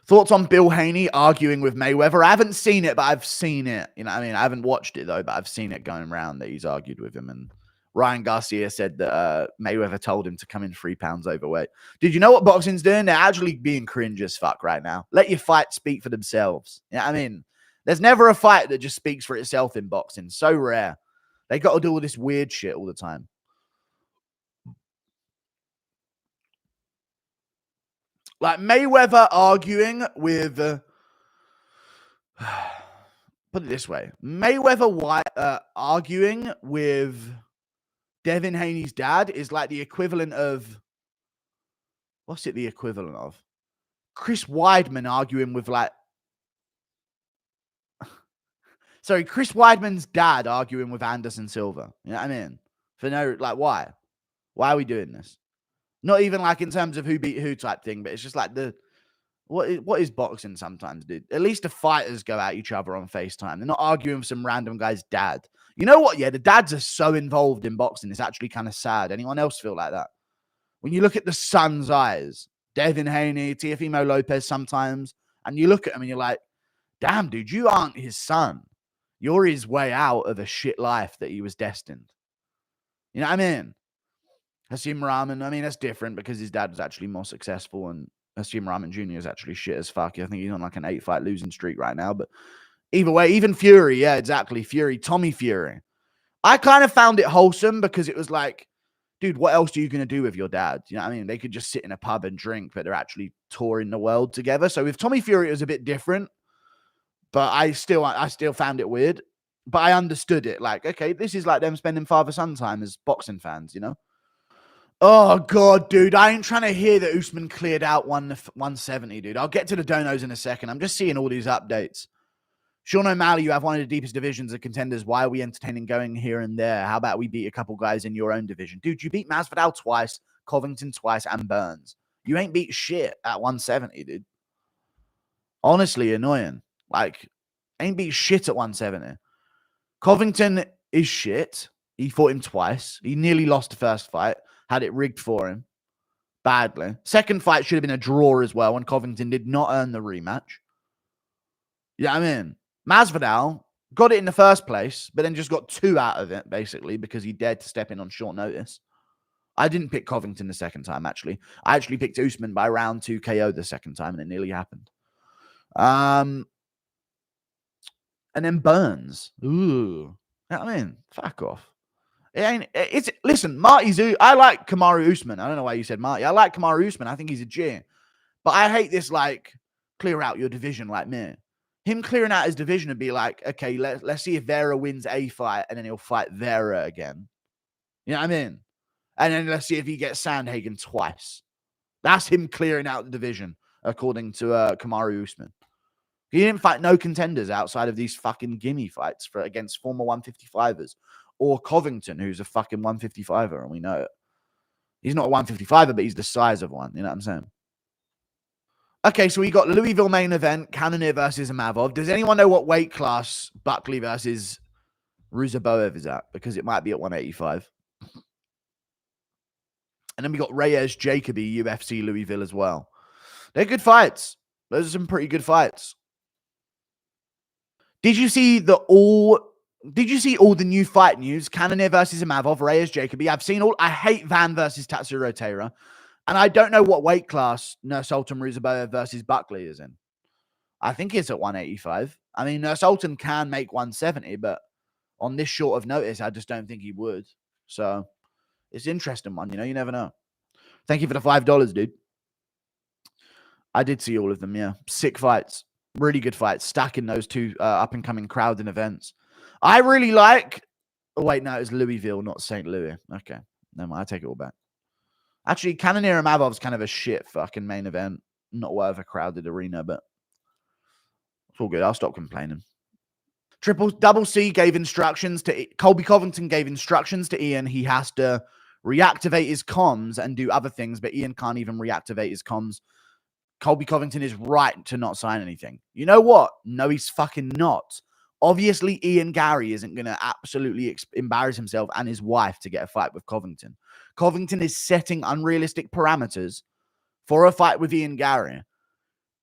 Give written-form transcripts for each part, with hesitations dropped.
Thoughts on Bill Haney arguing with Mayweather? I haven't seen it, but I've seen it. You know what I mean? I haven't watched it, though, but I've seen it going around that he's argued with him. And Ryan Garcia said that Mayweather told him to come in 3 pounds overweight. Did you know what boxing's doing? They're actually being cringe as fuck right now. Let your fight speak for themselves. You know what I mean? There's never a fight that just speaks for itself in boxing. So rare. They got to do all this weird shit all the time. Like Mayweather arguing with... put it this way. Mayweather arguing with Devin Haney's dad is like the equivalent of... What's it the equivalent of? Chris Weidman arguing with like... Sorry, Chris Weidman's dad arguing with Anderson Silva. You know what I mean? For no... Like, why? Why are we doing this? Not even like in terms of who beat who type thing, but it's just like the... What is boxing sometimes, dude? At least the fighters go at each other on FaceTime. They're not arguing with some random guy's dad. You know what? Yeah, the dads are so involved in boxing. It's actually kind of sad. Anyone else feel like that? When you look at the son's eyes, Devin Haney, Teofimo Lopez sometimes, and you look at him and you're like, damn, dude, you aren't his son. You're his way out of a shit life that he was destined. You know what I mean? Hasim Rahman, I mean, that's different because his dad was actually more successful, and Hasim Rahman Jr. is actually shit as fuck. I think he's on like an 8-fight losing streak right now. But either way, even Fury, yeah, exactly. Fury, Tommy Fury. I kind of found it wholesome because it was like, dude, what else are you going to do with your dad? You know what I mean? They could just sit in a pub and drink, but they're actually touring the world together. So with Tommy Fury, it was a bit different. But I still found it weird. But I understood it. Like, okay, this is like them spending father-son time as boxing fans, you know? Oh, God, dude. I ain't trying to hear that Usman cleared out 170, dude. I'll get to the donos in a second. I'm just seeing all these updates. Sean O'Malley, you have one of the deepest divisions of contenders. Why are we entertaining going here and there? How about we beat a couple guys in your own division? Dude, you beat Masvidal twice, Covington twice, and Burns. You ain't beat shit at 170, dude. Honestly, annoying. Like, ain't beat shit at 170. Covington is shit. He fought him twice. He nearly lost the first fight. Had it rigged for him badly. Second fight should have been a draw as well, and Covington did not earn the rematch. Yeah, I mean, Masvidal got it in the first place, but then just got 2 out of it, basically, because he dared to step in on short notice. I didn't pick Covington the second time, actually. I actually picked Usman by round 2 KO the second time, and it nearly happened. And then Burns. Ooh. You know what I mean? Fuck off. Listen, I like Kamaru Usman. I don't know why you said Marty. I like Kamaru Usman. I think he's a G. But I hate this, like, clear out your division like me. Him clearing out his division would be like, okay, let's see if Vera wins a fight, and then he'll fight Vera again. You know what I mean? And then let's see if he gets Sandhagen twice. That's him clearing out the division, according to Kamaru Usman. He didn't fight no contenders outside of these fucking gimme fights against former 155ers. Or Covington, who's a fucking 155er, and we know it. He's not a 155er, but he's the size of one. You know what I'm saying? Okay, so we got Louisville main event, Cannonier versus Imavov. Does anyone know what weight class Buckley versus Ruzaboev is at? Because it might be at 185. And then we got Reyes Jacoby, UFC Louisville as well. They're good fights. Those are some pretty good fights. Did you see all the new fight news? Cannonier versus Imavov, Reyes Jacoby. I hate Van versus Tatsuro Taira. And I don't know what weight class Nursultan Ruzaboev versus Buckley is in. I think it's at 185. I mean, Nursultan can make 170, but on this short of notice, I just don't think he would. So it's an interesting one, you know? You never know. Thank you for the $5, dude. I did see all of them, yeah. Sick fights. Really good fights. Stacking those 2 up-and-coming crowd and events. I really like... Oh, wait, no, it's Louisville, not St. Louis. Okay. Never mind, I take it all back. Actually, Cannonier and Imavov's kind of a shit fucking main event. Not worth a crowded arena, but it's all good. I'll stop complaining. Double C gave instructions to... Colby Covington gave instructions to Ian. He has to reactivate his comms and do other things, but Ian can't even reactivate his comms. Colby Covington is right to not sign anything. You know what? No, he's fucking not. Obviously, Ian Garry isn't going to absolutely embarrass himself and his wife to get a fight with Covington. Covington is setting unrealistic parameters for a fight with Ian Garry.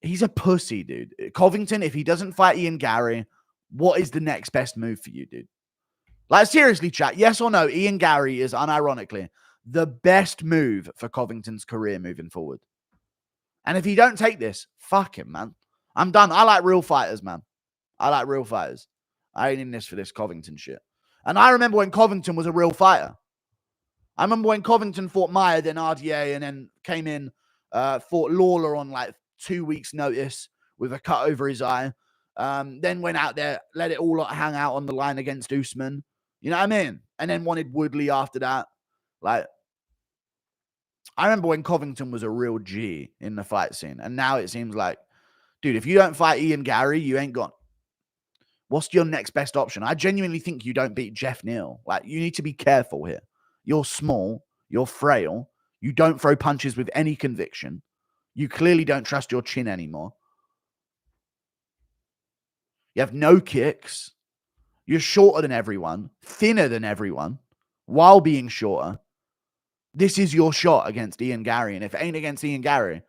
He's a pussy, dude. Covington, if he doesn't fight Ian Garry, what is the next best move for you, dude? Like, seriously, chat, yes or no, Ian Garry is unironically the best move for Covington's career moving forward. And if he don't take this, fuck him, man. I'm done. I like real fighters, man. I like real fighters. I ain't in this for this Covington shit. And I remember when Covington was a real fighter. I remember when Covington fought Maia, then RDA, and then came in, fought Lawler on like 2 weeks' notice with a cut over his eye. Then went out there, let it all hang out on the line against Usman. You know what I mean? And then wanted Woodley after that. Like, I remember when Covington was a real G in the fight scene. And now it seems like, dude, if you don't fight Ian Garry, you ain't got. What's your next best option? I genuinely think you don't beat Jeff Neal. Like, you need to be careful here. You're small. You're frail. You don't throw punches with any conviction. You clearly don't trust your chin anymore. You have no kicks. You're shorter than everyone, thinner than everyone, while being shorter. This is your shot against Ian Garry. And if it ain't against Ian Garry,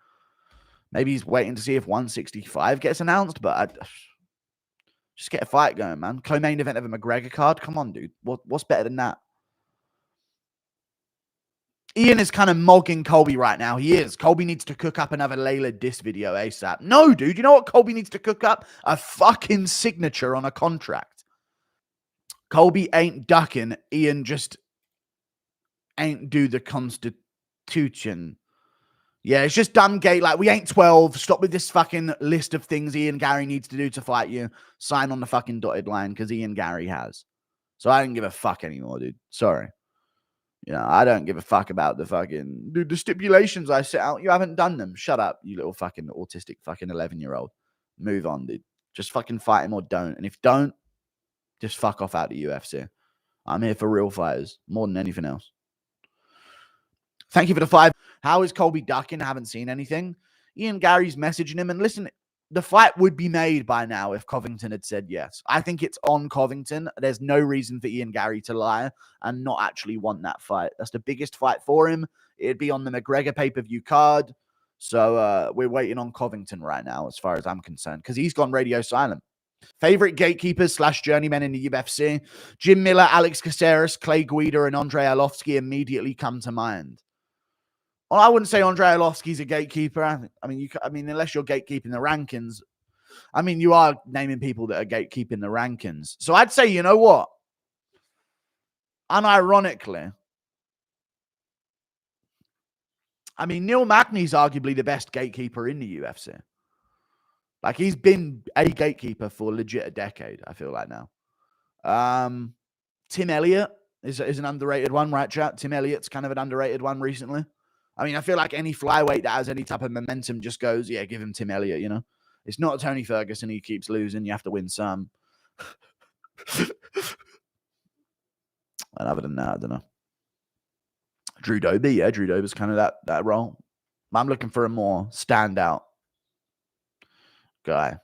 maybe he's waiting to see if 165 gets announced. But just get a fight going, man. Co-main event of a McGregor card. Come on, dude. What's better than that? Ian is kind of mogging Colby right now. He is. Colby needs to cook up another Layla diss video ASAP. No, dude. You know what Colby needs to cook up? A fucking signature on a contract. Colby ain't ducking. Ian just ain't do the Constitution. Yeah, it's just dumb gate. Like, we ain't 12. Stop with this fucking list of things Ian Garry needs to do to fight you. Sign on the fucking dotted line because Ian Garry has. So I don't give a fuck anymore, dude. Sorry. You know, I don't give a fuck about the fucking, dude, the stipulations I set out. You haven't done them. Shut up, you little fucking autistic fucking 11-year-old. Move on, dude. Just fucking fight him or don't. And if don't, just fuck off out the UFC. I'm here for real fighters more than anything else. Thank you for the 5. How is Colby ducking? I haven't seen anything. Ian Garry's messaging him. And listen, the fight would be made by now if Covington had said yes. I think it's on Covington. There's no reason for Ian Garry to lie and not actually want that fight. That's the biggest fight for him. It'd be on the McGregor pay-per-view card. So we're waiting on Covington right now as far as I'm concerned because he's gone radio silent. Favorite gatekeepers / journeymen in the UFC? Jim Miller, Alex Caceres, Clay Guida, and Andrei Arlovsky immediately come to mind. Well, I wouldn't say Andrei Arlovsky's a gatekeeper. I mean, unless you're gatekeeping the rankings. I mean, you are naming people that are gatekeeping the rankings. So I'd say, you know what? Unironically, I mean, Neil Magny's arguably the best gatekeeper in the UFC. Like, he's been a gatekeeper for legit a decade, I feel like now. Tim Elliott is an underrated one, right, chat? Tim Elliott's kind of an underrated one recently. I mean, I feel like any flyweight that has any type of momentum just goes, yeah, give him Tim Elliott, you know? It's not Tony Ferguson. He keeps losing. You have to win some. And other than that, I don't know. Drew Doby, yeah, Drew Doby's kind of that role. I'm looking for a more standout guy.